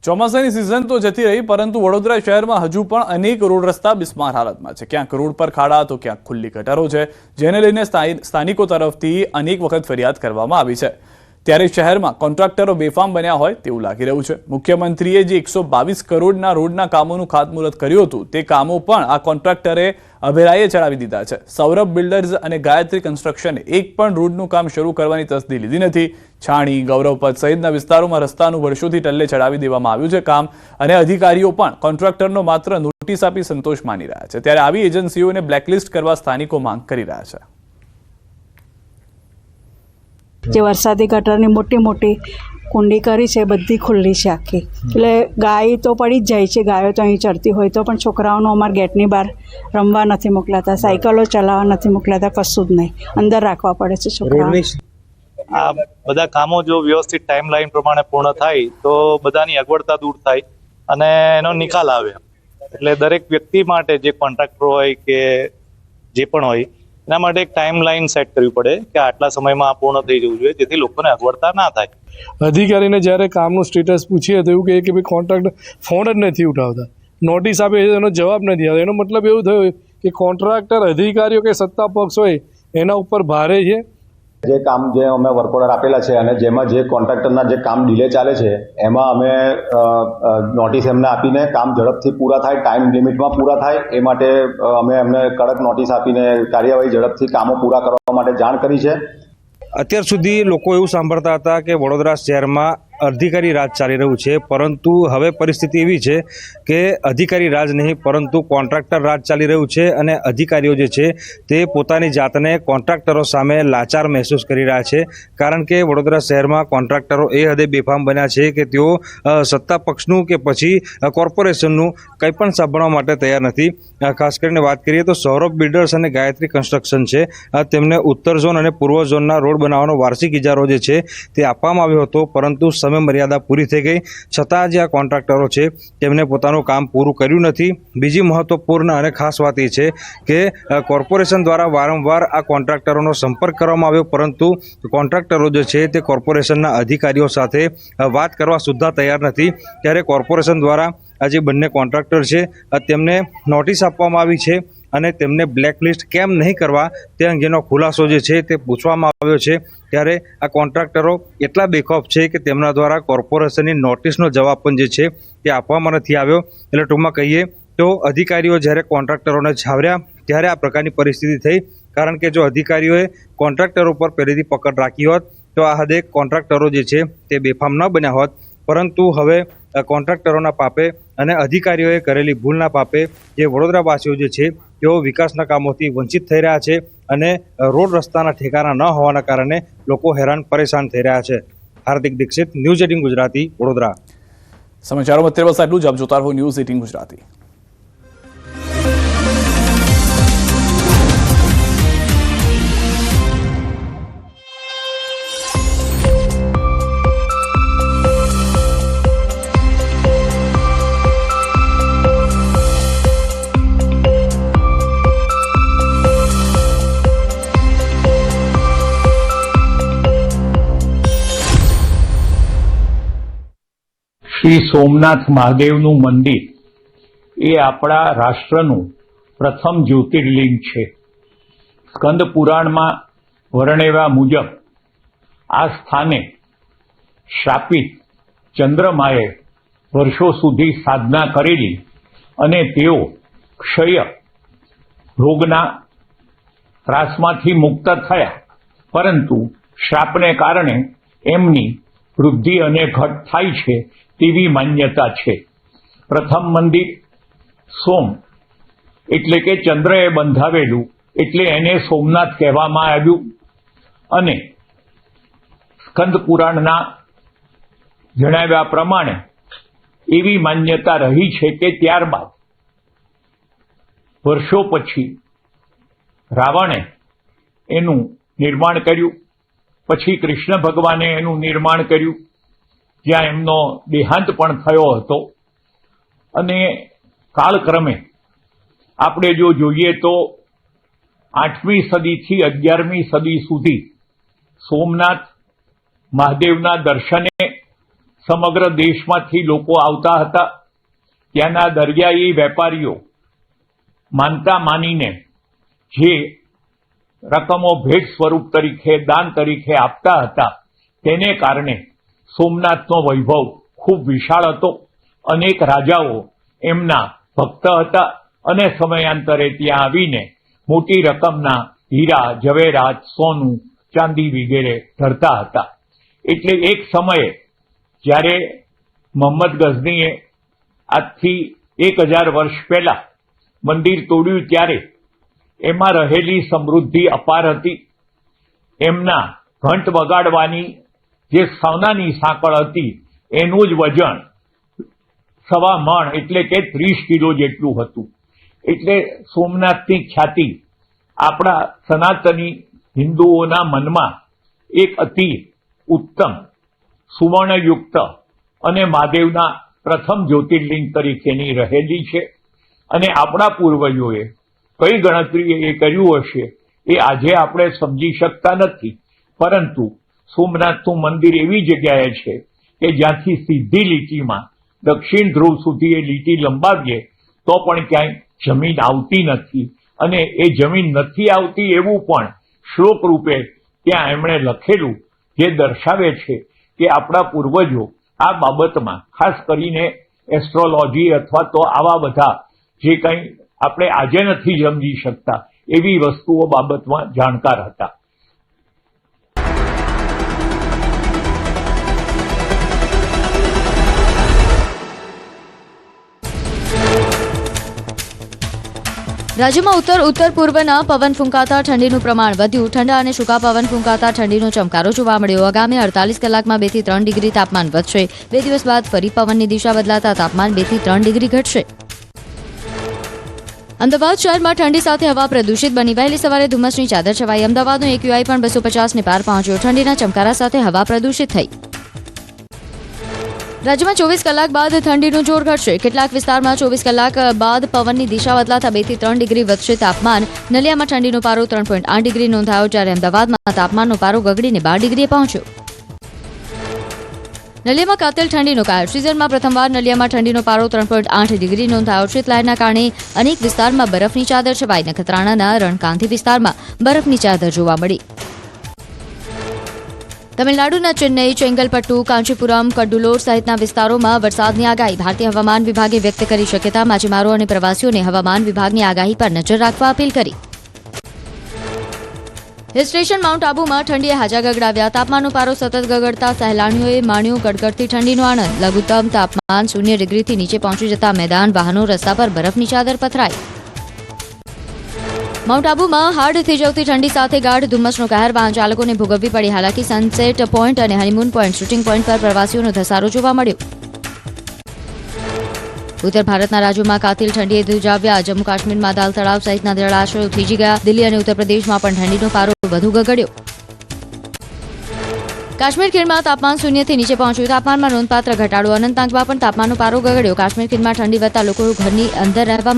ચોમાસાની સિઝન તો જતી રહી, પરંતુ વડોદરા શહેરમાં હજુ પણ અનેક રોડ રસ્તા બિસ્માર હાલતમાં છે। ક્યાંક રોડ પર ખાડા તો ક્યાંક ખુલ્લી ગટરો છે, જેને લઈને સ્થાનિકો તરફથી અનેક વખત ફરિયાદ કરવામાં આવી છે। ત્યારે શહેરમાં કોન્ટ્રાક્ટરો બેફામ બન્યા હોય તેવું લાગી રહ્યું છે। મુખ્યમંત્રીએ જે 122 કરોડના રોડના કામોનું ખાતમુહૂર્ત કર્યું હતું, તે કામો પણ આ કોન્ટ્રાક્ટરે અભેરાયે ચડાવી દીધા છે। સૌરભ બિલ્ડર્સ અને ગાયત્રી કન્સ્ટ્રક્શને એક પણ રોડનું કામ શરૂ કરવાની તસ્દી લીધી નથી। છાણી, ગૌરવપથ સહિતના વિસ્તારોમાં રસ્તાનું વર્ષોથી ટલ્લે ચડાવી દેવામાં આવ્યું છે કામ, અને અધિકારીઓ પણ કોન્ટ્રાક્ટરનો માત્ર નોટિસ આપી સંતોષ માની રહ્યા છે। ત્યારે આવી એજન્સીઓને બ્લેકલિસ્ટ કરવા સ્થાનિકો માંગ કરી રહ્યા છે। જે વરસાદી ગટરની મોટી મોટી કુંડી કરી છે, બધી ખુલ્લી છે આખી, એટલે ગાય તો પડી જ જાય છે। ગાયો તો અહીં ચરતી હોય તો પણ છોકરાઓનો અમારા ગેટની બહાર રમવા નથી મોકલાતા, સાયકલો ચલાવવા નથી મોકલાતા, કશું જ નહીં, અંદર રાખવા પડે છે છોકરાઓને। આ બધા કામો જો વ્યવસ્થિત ટાઈમલાઈન પ્રમાણે પૂર્ણ થાય તો બધાની અગવડતા દૂર થાય અને એનો નિકાલ આવે। એટલે દરેક વ્યક્તિ માટે, જે કોન્ટ્રાક્ટર હોય કે જે પણ હોય, એના માટે એક ટાઈમલાઈન સેટ કરવી પડે કે આટલા સમયમાં આ પૂર્ણ થઈ જવું જોઈએ, જેથી લોકોને અગવડતા ના થાય। અધિકારીને જ્યારે કામનું સ્ટેટસ પૂછીએ તો એવું કહે કે ભાઈ કોન્ટ્રાક્ટર ફોન જ નથી ઉઠાવતા, નોટિસ આપે એનો જવાબ નથી આવતો। એનો મતલબ એવું થયો કે કોન્ટ્રાક્ટર અધિકારીઓ કે સત્તા પક્ષ હોય એના ઉપર ભારે છે। જે કામ જે અમે વર્ક ઓર્ડર આપેલા છે અને જેમાં જે કોન્ટ્રાક્ટરના જે કામ ડિલે ચાલે છે, એમાં અમે નોટિસ એમને આપીને કામ ઝડપથી પૂરા થાય, ટાઈમ લિમિટમાં પૂરા થાય એ માટે અમે એમને કડક નોટિસ આપીને કાર્યવાહી ઝડપથી કામો પૂરા કરવા માટે જાણ કરી છે। અત્યાર સુધી લોકો એવું સાંભળતા હતા કે વડોદરા શહેરમાં અધિકારી રાજ ચાલી રહ્યું છે, પરંતુ હવે પરિસ્થિતિ એવી છે કે અધિકારી રાજ નહીં પરંતુ કોન્ટ્રાક્ટર રાજ ચાલી રહ્યું છે, અને અધિકારીઓ જે છે તે પોતાની જાતને કોન્ટ્રાક્ટરો સામે લાચાર મહેસૂસ કરી રહ્યા છે। કારણ કે વડોદરા શહેરમાં કોન્ટ્રાક્ટરો એ હદે બેફામ બન્યા છે કે તેઓ સત્તા પક્ષનું કે પછી કોર્પોરેશનનું કંઈ પણ સાંભળવા માટે તૈયાર નથી। ખાસ કરીને વાત કરીએ તો સૌરભ બિલ્ડર્સ અને ગાયત્રી કન્સ્ટ્રક્શન છે, તેમને ઉત્તર ઝોન અને પૂર્વ ઝોનના રોડ બનાવવાનો વાર્ષિક ઇજારો જે છે તે આપવામાં આવ્યો હતો, પરંતુ સમય મર્યાદા પૂરી થઈ ગઈ છતાં જે આ કોન્ટ્રાક્ટરો છે તેમને પોતાનું કામ પૂરું કર્યું નથી। બીજી મહત્વપૂર્ણ અને ખાસ વાત એ છે કે કોર્પોરેશન દ્વારા વારંવાર આ કોન્ટ્રાક્ટરોનો સંપર્ક કરવામાં આવ્યો, પરંતુ કોન્ટ્રાક્ટરો જે છે તે કોર્પોરેશનના અધિકારીઓ સાથે વાત કરવા સુદ્ધા તૈયાર નથી। ત્યારે કોર્પોરેશન દ્વારા આ જે બંને કોન્ટ્રાક્ટર છે તેમને નોટિસ આપવામાં આવી છે અને તેમને બ્લેકલિસ્ટ કેમ નહીં કરવા તે અંગેનો ખુલાસો જે છે તે પૂછવામાં આવ્યો છે। ત્યારે આ કોન્ટ્રાક્ટરો એટલા બેખોફ છે કે તેમના દ્વારા કોર્પોરેશનની નોટિસનો જવાબ પણ જે છે તે આપવામાં નથી આવ્યો। એટલે ટૂંકમાં કહીએ તો અધિકારીઓ જ્યારે કોન્ટ્રાક્ટરોને છાવર્યા ત્યારે આ પ્રકારની પરિસ્થિતિ થઈ। કારણ કે જો અધિકારીઓએ કોન્ટ્રાક્ટરો પર પહેલેથી પકડ રાખી હોત તો આ હદે કોન્ટ્રાક્ટરો જે છે તે બેફામ ન બન્યા હોત, પરંતુ હવે કોન્ટ્રાક્ટરોના પાપે અને અધિકારીઓએ કરેલી ભૂલના પાપે જે વડોદરાવાસીઓ જે છે તેઓ વિકાસના કામોથી વંચિત થઈ રહ્યા છે, અને રોડ રસ્તાના ઠેકાણા ન હોવાના કારણે લોકો હેરાન પરેશાન થઈ રહ્યા છે। હાર્દિક દીક્ષિત, ન્યૂઝ 18 ગુજરાતી, વડોદરા। સમાચારોમાં અત્યારે બસ આટલું જ। આપ જોતા રહો ન્યૂઝ 18 ગુજરાતી। શ્રી સોમનાથ મહાદેવનું મંદિર એ આપણા રાષ્ટ્રનું પ્રથમ જ્યોતિર્લિંગ છે। સ્કંદ પુરાણમાં વર્ણવ્યા મુજબ આ સ્થાને શ્રાપિત ચંદ્રમાએ વર્ષો સુધી સાધના કરેલી અને તેઓ ક્ષય રોગના ત્રાસમાંથી મુક્ત થયા, પરંતુ શ્રાપને કારણે એમની વૃદ્ધિ અને ઘટ થાય છે તેવી માન્યતા છે। પ્રથમ મંદિર સોમ એટલે કે ચંદ્રએ બંધાવેલું એટલે એને સોમનાથ કહેવામાં આવ્યું, અને સ્કંદ પુરાણના જણાવ્યા પ્રમાણે એવી માન્યતા રહી છે કે ત્યારબાદ વર્ષો પછી રાવણે એનું નિર્માણ કર્યું, પછી કૃષ્ણ ભગવાને એનું નિર્માણ કર્યું, જ્યાં એમનો દેહાંત પણ થયો હતો। અને કાળક્રમે આપણે જો જોઈએ તો 8મી સદીથી 11મી સદી સુધી સોમનાથ મહાદેવના દર્શને સમગ્ર દેશમાંથી લોકો આવતા હતા. ત્યાંના દરિયાઈ વેપારીઓ માનતા માનીને જે રકમો ભેટ સ્વરૂપ તરીકે દાન તરીકે આપતા હતા, તેને કારણે સોમનાથનો વૈભવ ખૂબ વિશાળ હતો. અનેક રાજાઓ એમના ભક્ત હતા અને સમયાંતરે ત્યાં આવીને મોટી રકમના હીરા, જવેરાત, સોનું, ચાંદી વગેરે ધરતા હતા. એટલે એક સમયે જ્યારે મોહમ્મદ ગઝનીએ આજથી 1000 વર્ષ પહેલા મંદિર તોડ્યું ત્યારે એમાં રહેલી સમૃદ્ધિ અપાર હતી. એમના ઘંટ વગાડવાની જે સોનાની સાંકળ હતી એનું જ વજન 1.25 મણ એટલે કે 30 કિલો જેટલું હતું. એટલે સોમનાથની ખ્યાતિ આપણા સનાતની હિન્દુઓના મનમાં એક અતિ ઉત્તમ, સુવર્ણયુક્ત અને મહાદેવના પ્રથમ જ્યોતિર્લિંગ તરીકેની રહેલી છે. અને આપણા પૂર્વજોએ કઈ ગણતરી એ કર્યું હશે એ આજે આપણે સમજી શકતા નથી. પરંતુ સોમનાથનું મંદિર એવી જગ્યાએ છે કે જ્યાંથી સીધી લીટીમાં દક્ષિણ ધ્રુવ સુધી એ લીટી લંબાવીએ તો પણ ક્યાંય જમીન આવતી નથી. અને એ જમીન નથી આવતી એવું પણ શ્લોક રૂપે ત્યાં એમણે લખેલું, જે દર્શાવે છે કે આપણા પૂર્વજો આ બાબતમાં ખાસ કરીને એસ્ટ્રોલોજી અથવા તો આવા બધા જે કંઈ આપણે આજે નથી સમજી શકતા એવી વસ્તુઓ બાબતમાં જાણકાર હતા. રાજ્યમાં ઉત્તર પૂર્વના પવન ફૂંકાતા ઠંડીનું પ્રમાણ વધ્યું. ઠંડા અને સૂકા પવન ફૂંકાતા ઠંડીનો ચમકારો જોવા મળ્યો. આગામી 48 કલાકમાં 2 થી 3 ડિગ્રી તાપમાન વધશે. 2 દિવસ બાદ ફરી પવનની દિશા બદલાતા તાપમાન 2 થી 3 ડિગ્રી ઘટશે. અમદાવાદ શહેરમાં ઠંડી સાથે હવા પ્રદૂષિત બની. વહેલી સવારે ધુમ્મસની ચાદર છવાઈ. અમદાવાદનો AQI પણ 250 ને પાર પહોંચ્યો. ઠંડીના ચમકારા સાથે હવા પ્રદૂષિત થઈ. રાજ્યમાં 24 કલાક બાદ ઠંડીનું જોર ઘટશે. કેટલાક વિસ્તારમાં 24 કલાક બાદ પવનની દિશા બદલાતા 2 થી 3 ડિગ્રી વધશે તાપમાન. નલિયામાં ઠંડીનો પારો 3.8 ડિગ્રી નોંધાયો, જ્યારે અમદાવાદમાં તાપમાનનો પારો ગગડીને 12 ડિગ્રીએ પહોંચ્યો. નલિયામાં કાતિલ ઠંડીનો કહર. સિઝનમાં પ્રથમવાર નલિયામાં ઠંડીનો પારો 3.8 ડિગ્રી નોંધાયો. શીતલહેરના કારણે અનેક વિસ્તારમાં બરફની ચાદર છવાઈ. નખત્રાણાના રણકાંથી વિસ્તારમાં બરફની ચાદર જોવા મળી. તમિલનાડુના ચેન્નઈ, ચેંગલપટ્ટુ, કાંચીપુરમ, કડ્ડુલોર સહિતના વિસ્તારોમાં વરસાદની આગાહી. ભારતીય હવામાન વિભાગે વ્યક્ત કરી શક્યતા. માછીમારો અને પ્રવાસીઓને હવામાન વિભાગની આગાહી પર નજર રાખવા અપીલ કરી. હિલ સ્ટેશન માઉન્ટ આબુમાં ઠંડીએ હાજા ગગડાવ્યા. તાપમાનનો પારો સતત ગગડતા સહેલાણીઓએ માણ્યો ગડગડતી ઠંડીનો આનંદ. લઘુત્તમ તાપમાન 0 ડિગ્રીથી નીચે પહોંચી જતા મેદાન, વાહનો, રસ્તા પર બરફની ચાદર પથરાઈ. માઉન્ટ આબુમાં હાડ થીજવતી ઠંડી સાથે ગાઢ ધુમ્મસનો કહેર. વાહન ચાલકોને ભોગવવી પડી હાલાકી. સનસેટ પોઈન્ટ અને હનીમૂન પોઈન્ટ શૂટિંગ પોઈન્ટ પર પ્રવાસીઓનો ધસારો જોવા મળ્યો. ઉત્તર ભારતના રાજ્યોમાં કાતિલ ઠંડીએ ધ્રુજાવ્યા. જમ્મુ કાશ્મીરમાં દાલ તળાવ સહિતના જળાશયો થીજી ગયા. દિલ્હી અને ઉત્તર પ્રદેશમાં પણ ઠંડીનો પારો વધુ ગગડ્યો. કાશ્મીર ખીણમાં તાપમાન 0 થી નીચે પહોંચ્યું. તાપમાનમાં નોંધપાત્ર ઘટાડો. અનંતનાગમાં પણ તાપમાનનો પારો ગગડ્યો. કાશ્મીર ખીણમાં ઠંડી વધતા લોકો ઘરની અંદર રહેવા